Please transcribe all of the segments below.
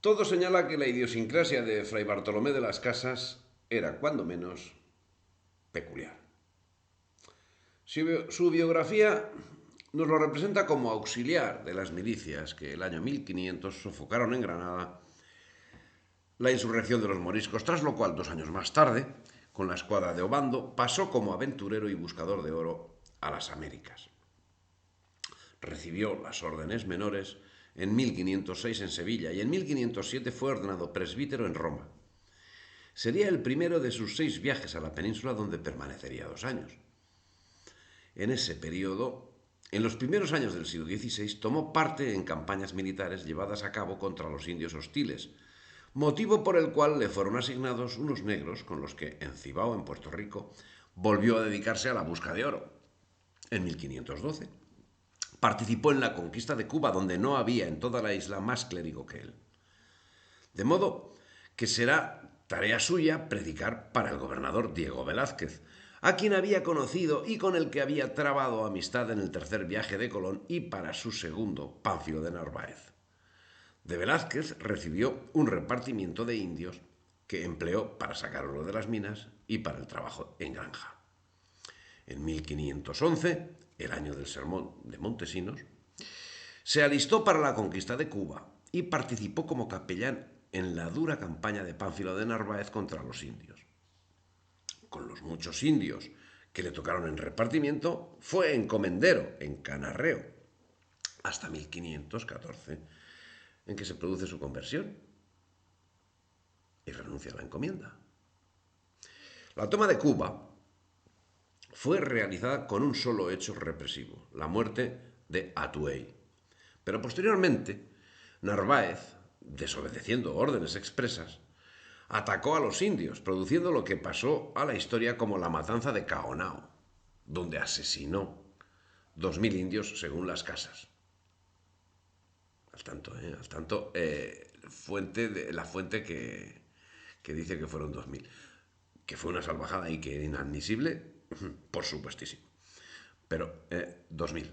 Todo señala que la idiosincrasia de Fray Bartolomé de las Casas era, cuando menos, peculiar. Su biografía nos lo representa como auxiliar de las milicias que el año 1500 sofocaron en Granada la insurrección de los moriscos, tras lo cual, 2 años más tarde, con la escuadra de Obando, pasó como aventurero y buscador de oro a las Américas. Recibió las órdenes menores en 1506 en Sevilla y en 1507 fue ordenado presbítero en Roma. Sería el primero de sus 6 viajes a la península, donde permanecería 2 años. En ese periodo, en los primeros años del siglo XVI, tomó parte en campañas militares llevadas a cabo contra los indios hostiles, motivo por el cual le fueron asignados unos negros con los que en Cibao, en Puerto Rico, volvió a dedicarse a la busca de oro. En 1512 participó en la conquista de Cuba, donde no había en toda la isla más clérigo que él. De modo que será tarea suya predicar para el gobernador Diego Velázquez, a quien había conocido y con el que había trabado amistad en el tercer viaje de Colón, y para su segundo, Pánfilo de Narváez. De Velázquez recibió un repartimiento de indios que empleó para sacar oro de las minas y para el trabajo en granja. En 1511, el año del sermón de Montesinos, se alistó para la conquista de Cuba y participó como capellán en la dura campaña de Pánfilo de Narváez contra los indios. Con los muchos indios que le tocaron en repartimiento, fue encomendero en Canarreo, hasta 1514, en que se produce su conversión y renuncia a la encomienda. La toma de Cuba fue realizada con un solo hecho represivo, la muerte de Atuey. Pero posteriormente, Narváez, desobedeciendo órdenes expresas, atacó a los indios, produciendo lo que pasó a la historia como la matanza de Caonao, donde asesinó 2000 indios según las casas. Al tanto, la fuente que dice que fueron 2000, que fue una salvajada y que inadmisible, por supuestísimo. Pero 2000.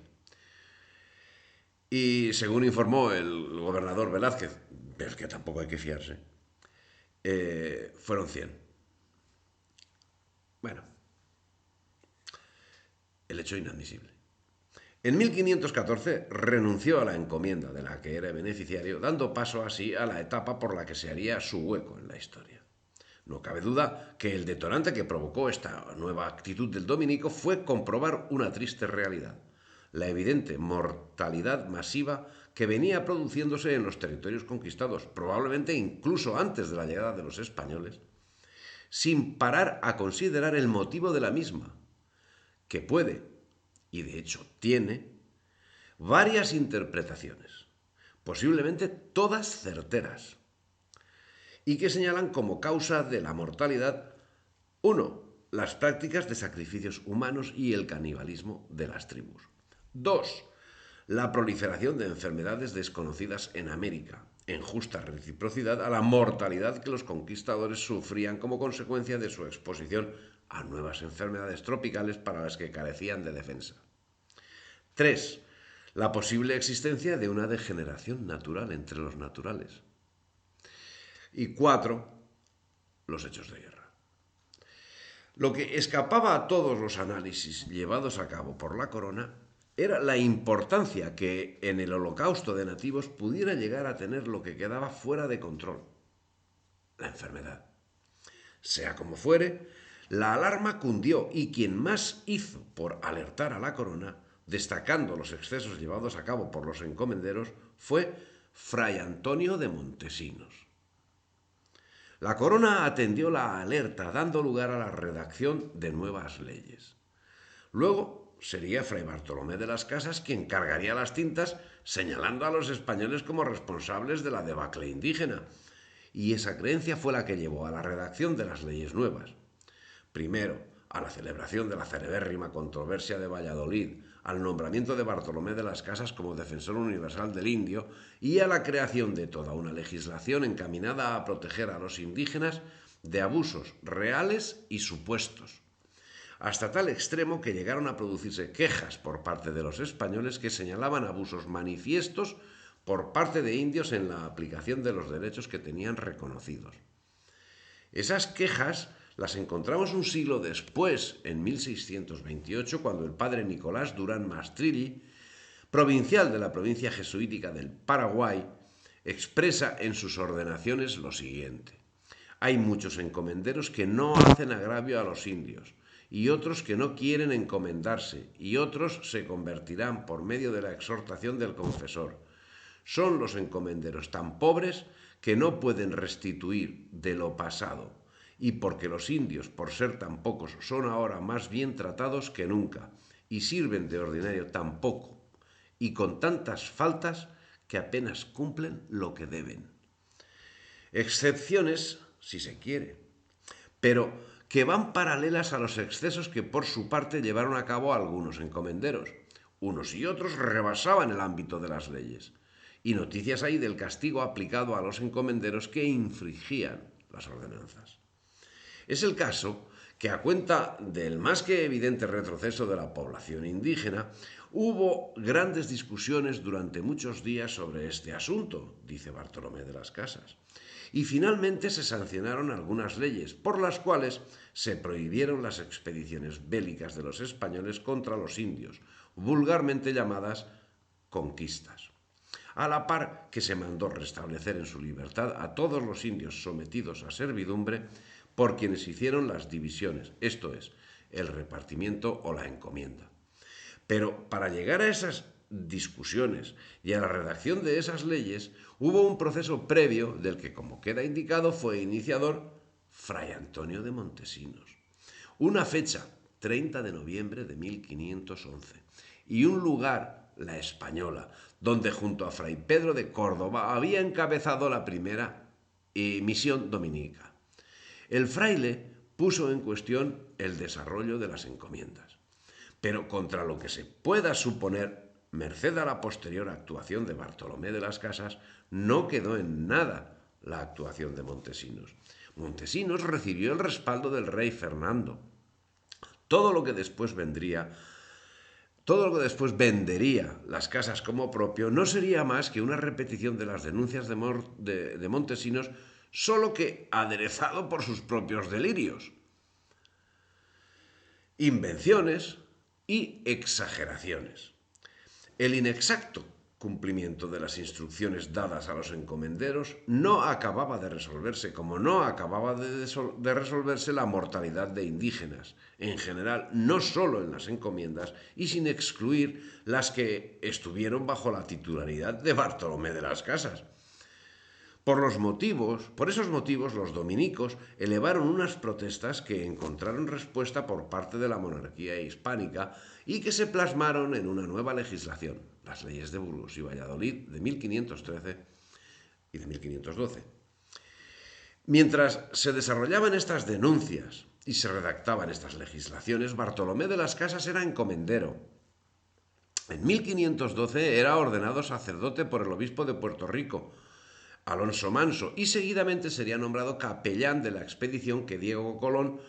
Y según informó el gobernador Velázquez, pero es que tampoco hay que fiarse, fueron 100. Bueno, el hecho inadmisible. En 1514 renunció a la encomienda de la que era beneficiario, dando paso así a la etapa por la que se haría su hueco en la historia. No cabe duda que el detonante que provocó esta nueva actitud del dominico fue comprobar una triste realidad: la evidente mortalidad masiva que venía produciéndose en los territorios conquistados, probablemente incluso antes de la llegada de los españoles, sin parar a considerar el motivo de la misma, que puede, y de hecho tiene, varias interpretaciones, posiblemente todas certeras, y que señalan como causa de la mortalidad: 1. Las prácticas de sacrificios humanos y el canibalismo de las tribus. 2. La proliferación de enfermedades desconocidas en América, en justa reciprocidad a la mortalidad que los conquistadores sufrían como consecuencia de su exposición a nuevas enfermedades tropicales para las que carecían de defensa. 3. La posible existencia de una degeneración natural entre los naturales. Y 4. Los hechos de guerra. Lo que escapaba a todos los análisis llevados a cabo por la corona era la importancia que en el holocausto de nativos pudiera llegar a tener lo que quedaba fuera de control: la enfermedad. Sea como fuere, la alarma cundió y quien más hizo por alertar a la corona, destacando los excesos llevados a cabo por los encomenderos, fue Fray Antonio de Montesinos. La corona atendió la alerta, dando lugar a la redacción de nuevas leyes. Luego sería Fray Bartolomé de las Casas quien cargaría las tintas, señalando a los españoles como responsables de la debacle indígena. Y esa creencia fue la que llevó a la redacción de las leyes nuevas. Primero, a la celebración de la celebérrima controversia de Valladolid, al nombramiento de Bartolomé de las Casas como defensor universal del indio y a la creación de toda una legislación encaminada a proteger a los indígenas de abusos reales y supuestos, hasta tal extremo que llegaron a producirse quejas por parte de los españoles que señalaban abusos manifiestos por parte de indios en la aplicación de los derechos que tenían reconocidos. Esas quejas las encontramos un siglo después, en 1628, cuando el padre Nicolás Durán Mastrilli, provincial de la provincia jesuítica del Paraguay, expresa en sus ordenaciones lo siguiente: hay muchos encomenderos que no hacen agravio a los indios, y otros que no quieren encomendarse, y otros se convertirán por medio de la exhortación del confesor. Son los encomenderos tan pobres que no pueden restituir de lo pasado, y porque los indios, por ser tan pocos, son ahora más bien tratados que nunca, y sirven de ordinario tan poco, y con tantas faltas que apenas cumplen lo que deben. Excepciones, si se quiere, pero que van paralelas a los excesos que por su parte llevaron a cabo algunos encomenderos. Unos y otros rebasaban el ámbito de las leyes. Y noticias hay del castigo aplicado a los encomenderos que infringían las ordenanzas. Es el caso que, a cuenta del más que evidente retroceso de la población indígena, hubo grandes discusiones durante muchos días sobre este asunto, dice Bartolomé de las Casas, y finalmente se sancionaron algunas leyes por las cuales se prohibieron las expediciones bélicas de los españoles contra los indios, vulgarmente llamadas conquistas, a la par que se mandó restablecer en su libertad a todos los indios sometidos a servidumbre por quienes hicieron las divisiones, esto es, el repartimiento o la encomienda. Pero para llegar a esas discusiones y a la redacción de esas leyes hubo un proceso previo del que, como queda indicado, fue iniciador Fray Antonio de Montesinos. Una fecha, 30 de noviembre de 1511, y un lugar, la Española, donde junto a Fray Pedro de Córdoba había encabezado la primera misión dominica. El fraile puso en cuestión el desarrollo de las encomiendas, pero contra lo que se pueda suponer, merced a la posterior actuación de Bartolomé de las Casas, no quedó en nada la actuación de Montesinos. Montesinos recibió el respaldo del rey Fernando. Todo lo que después vendería las casas como propio no sería más que una repetición de las denuncias de Montesinos, solo que aderezado por sus propios delirios, invenciones y exageraciones. El inexacto cumplimiento de las instrucciones dadas a los encomenderos no acababa de resolverse, como no acababa de resolverse la mortalidad de indígenas, en general, no solo en las encomiendas, y sin excluir las que estuvieron bajo la titularidad de Bartolomé de las Casas. Por esos motivos, los dominicos elevaron unas protestas que encontraron respuesta por parte de la monarquía hispánica y que se plasmaron en una nueva legislación, las leyes de Burgos y Valladolid de 1513 y de 1512. Mientras se desarrollaban estas denuncias y se redactaban estas legislaciones, Bartolomé de las Casas era encomendero. En 1512 era ordenado sacerdote por el obispo de Puerto Rico, Alonso Manso, y seguidamente sería nombrado capellán de la expedición que Diego Colón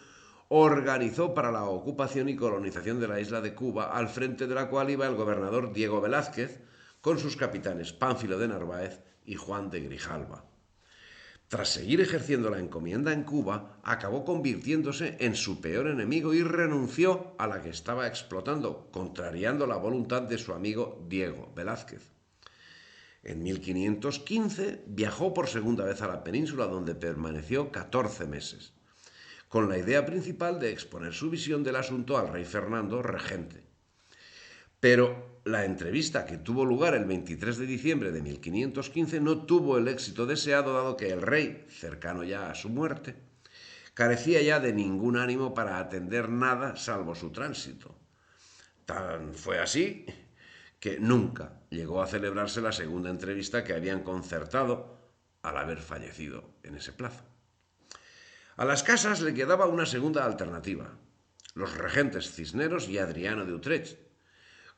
organizó para la ocupación y colonización de la isla de Cuba, al frente de la cual iba el gobernador Diego Velázquez, con sus capitanes Pánfilo de Narváez y Juan de Grijalva. Tras seguir ejerciendo la encomienda en Cuba, acabó convirtiéndose en su peor enemigo y renunció a la que estaba explotando, contrariando la voluntad de su amigo Diego Velázquez. En 1515 viajó por segunda vez a la península, donde permaneció 14 meses, con la idea principal de exponer su visión del asunto al rey Fernando, regente. Pero la entrevista que tuvo lugar el 23 de diciembre de 1515 no tuvo el éxito deseado, dado que el rey, cercano ya a su muerte, carecía ya de ningún ánimo para atender nada salvo su tránsito. Tan fue así que nunca llegó a celebrarse la segunda entrevista que habían concertado al haber fallecido en ese plazo. A las Casas le quedaba una segunda alternativa: los regentes Cisneros y Adriano de Utrecht,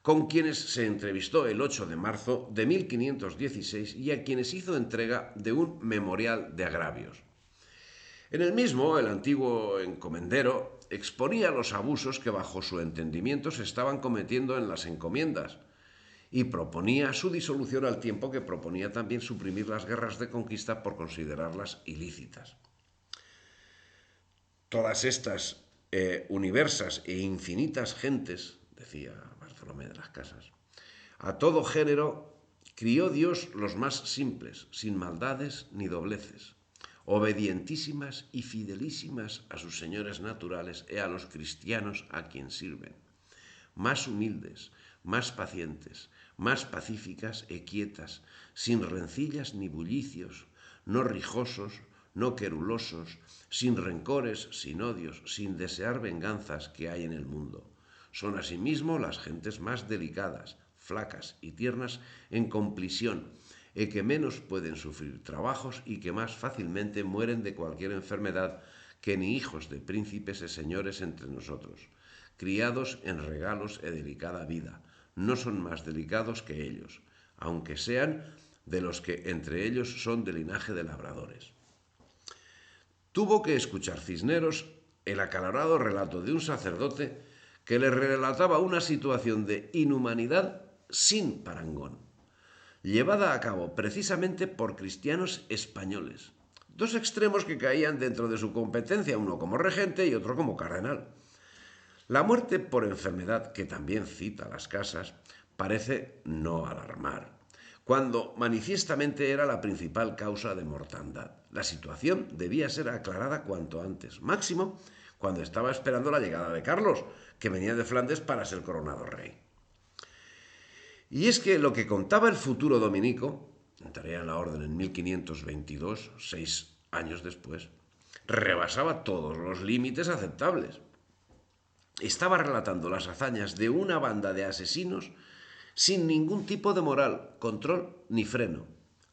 con quienes se entrevistó el 8 de marzo de 1516 y a quienes hizo entrega de un memorial de agravios. En el mismo, el antiguo encomendero exponía los abusos que bajo su entendimiento se estaban cometiendo en las encomiendas, y proponía su disolución al tiempo que proponía también suprimir las guerras de conquista por considerarlas ilícitas. Todas estas universas e infinitas gentes, decía Bartolomé de las Casas, a todo género crió Dios los más simples, sin maldades ni dobleces, obedientísimas y fidelísimas a sus señores naturales e a los cristianos a quien sirven, más humildes, más pacientes, más pacíficas e quietas, sin rencillas ni bullicios, no rijosos, no querulosos, sin rencores, sin odios, sin desear venganzas que hay en el mundo. Son asimismo las gentes más delicadas, flacas y tiernas en complisión, e que menos pueden sufrir trabajos y que más fácilmente mueren de cualquier enfermedad que ni hijos de príncipes e señores entre nosotros, criados en regalos e delicada vida, no son más delicados que ellos, aunque sean de los que entre ellos son de linaje de labradores. Tuvo que escuchar Cisneros el acalorado relato de un sacerdote que le relataba una situación de inhumanidad sin parangón, llevada a cabo precisamente por cristianos españoles, dos extremos que caían dentro de su competencia, uno como regente y otro como cardenal. La muerte por enfermedad, que también cita Las Casas, parece no alarmar, cuando manifiestamente era la principal causa de mortandad. La situación debía ser aclarada cuanto antes, máximo cuando estaba esperando la llegada de Carlos, que venía de Flandes para ser coronado rey. Y es que lo que contaba el futuro dominico, entraría en la orden en 1522, 6 años después, rebasaba todos los límites aceptables. Estaba relatando las hazañas de una banda de asesinos sin ningún tipo de moral, control ni freno.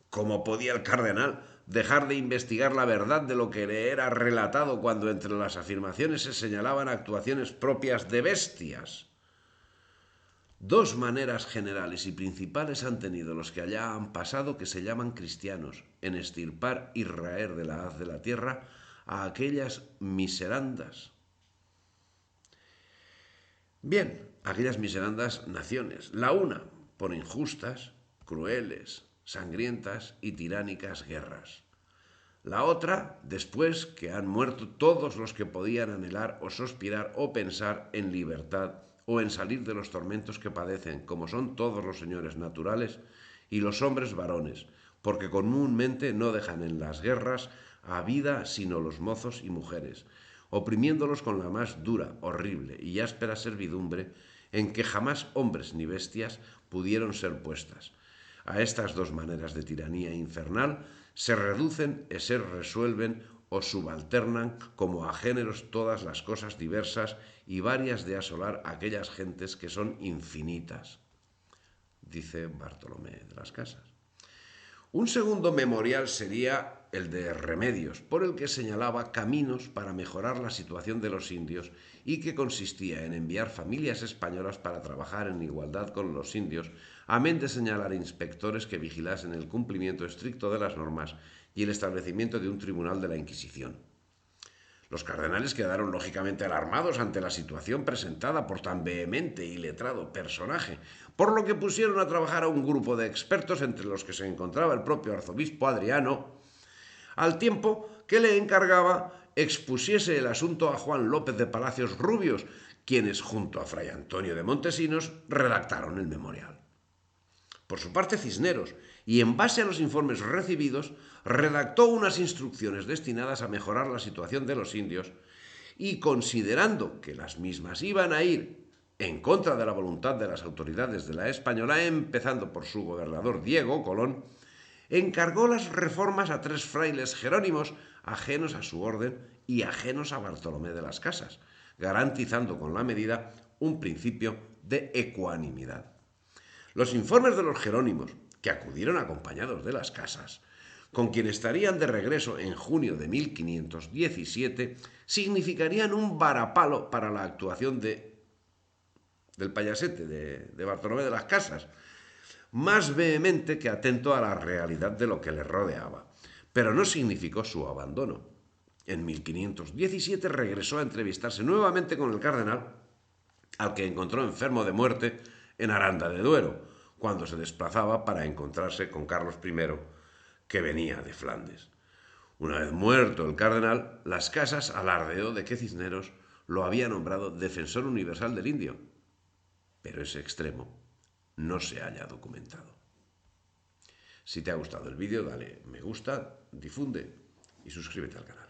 ¿Cómo podía el cardenal dejar de investigar la verdad de lo que le era relatado cuando entre las afirmaciones se señalaban actuaciones propias de bestias? Dos maneras generales y principales han tenido los que allá han pasado, que se llaman cristianos, en extirpar y raer de la haz de la tierra a aquellas miserandas. Bien, aquellas miserandas naciones. La una, por injustas, crueles, sangrientas y tiránicas guerras. La otra, después que han muerto todos los que podían anhelar o suspirar o pensar en libertad o en salir de los tormentos que padecen, como son todos los señores naturales y los hombres varones, porque comúnmente no dejan en las guerras a vida sino los mozos y mujeres, oprimiéndolos con la más dura, horrible y áspera servidumbre en que jamás hombres ni bestias pudieron ser puestas. A estas dos maneras de tiranía infernal se reducen e se resuelven o subalternan como a géneros todas las cosas diversas y varias de asolar aquellas gentes que son infinitas, dice Bartolomé de las Casas. Un segundo memorial sería el de Remedios, por el que señalaba caminos para mejorar la situación de los indios y que consistía en enviar familias españolas para trabajar en igualdad con los indios, amén de señalar inspectores que vigilasen el cumplimiento estricto de las normas y el establecimiento de un tribunal de la Inquisición. Los cardenales quedaron lógicamente alarmados ante la situación presentada por tan vehemente y letrado personaje, por lo que pusieron a trabajar a un grupo de expertos entre los que se encontraba el propio arzobispo Adriano, al tiempo que le encargaba expusiese el asunto a Juan López de Palacios Rubios, quienes junto a Fray Antonio de Montesinos redactaron el memorial. Por su parte, Cisneros, y en base a los informes recibidos, redactó unas instrucciones destinadas a mejorar la situación de los indios y, considerando que las mismas iban a ir en contra de la voluntad de las autoridades de la Española, empezando por su gobernador Diego Colón, encargó las reformas a 3 frailes jerónimos ajenos a su orden y ajenos a Bartolomé de las Casas, garantizando con la medida un principio de ecuanimidad. Los informes de los jerónimos, que acudieron acompañados de las Casas, con quien estarían de regreso en junio de 1517, significarían un varapalo para la actuación del payasete, de Bartolomé de las Casas, más vehemente que atento a la realidad de lo que le rodeaba, pero no significó su abandono. En 1517 regresó a entrevistarse nuevamente con el cardenal, al que encontró enfermo de muerte en Aranda de Duero, cuando se desplazaba para encontrarse con Carlos I, que venía de Flandes. Una vez muerto el cardenal, Las Casas alardeó de que Cisneros lo había nombrado defensor universal del indio, pero ese extremo no se haya documentado. Si te ha gustado el vídeo, dale me gusta, difunde y suscríbete al canal.